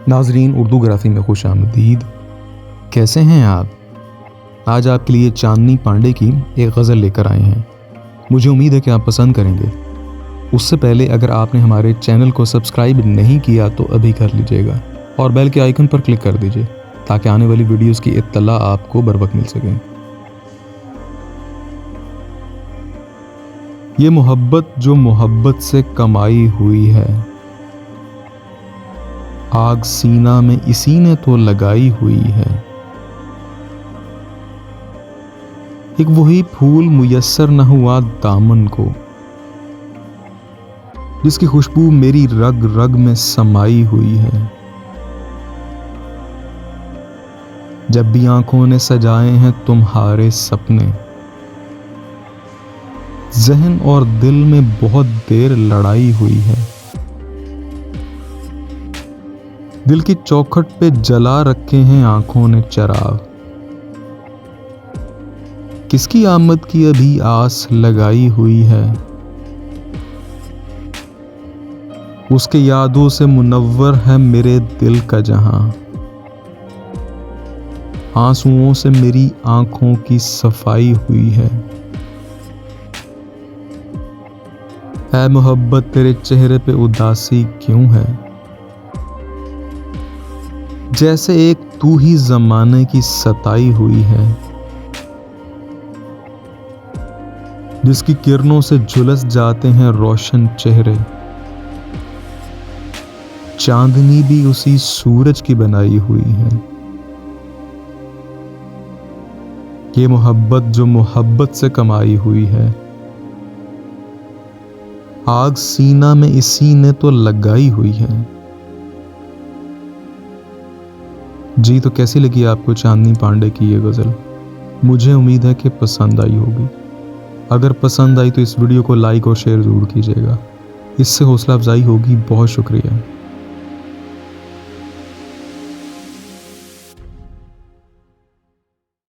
नाजरीन, उर्दू ग्राफी में खुश आमदीद। कैसे हैं आप? आज आपके लिए चांदनी पांडे की एक गज़ल लेकर आए हैं। मुझे उम्मीद है कि आप पसंद करेंगे। उससे पहले अगर आपने हमारे चैनल को सब्सक्राइब नहीं किया तो अभी कर लीजिएगा और बेल के आइकन पर क्लिक कर दीजिए ताकि आने वाली वीडियोस की इत्तला आपको बर वक्त मिल सके। ये मोहब्बत जो मोहब्बत से कमाई हुई है, आग सीना में इसी ने तो लगाई हुई है। एक वही फूल मुयस्सर न हुआ दामन को, जिसकी खुशबू मेरी रग रग में समाई हुई है। जब भी आंखों ने सजाए हैं तुम्हारे सपने, जहन और दिल में बहुत देर लड़ाई हुई है। दिल की चौखट पे जला रखे हैं आंखों ने चिराग, किसकी आमद की अभी आस लगाई हुई है। उसके यादों से मुनव्वर है मेरे दिल का जहां, आंसुओं से मेरी आंखों की सफाई हुई है। ऐ मोहब्बत तेरे चेहरे पे उदासी क्यों है, जैसे एक तू ही जमाने की सताई हुई है। जिसकी किरणों से झुलस जाते हैं रोशन चेहरे, चांदनी भी उसी सूरज की बनाई हुई है। ये मोहब्बत जो मोहब्बत से कमाई हुई है, आग सीना में इसी ने तो लगाई हुई है। जी, तो कैसी लगी आपको चांदनी पांडे की ये गज़ल? मुझे उम्मीद है कि पसंद आई होगी। अगर पसंद आई तो इस वीडियो को लाइक और शेयर ज़रूर कीजिएगा, इससे हौसला अफजाई होगी। बहुत शुक्रिया।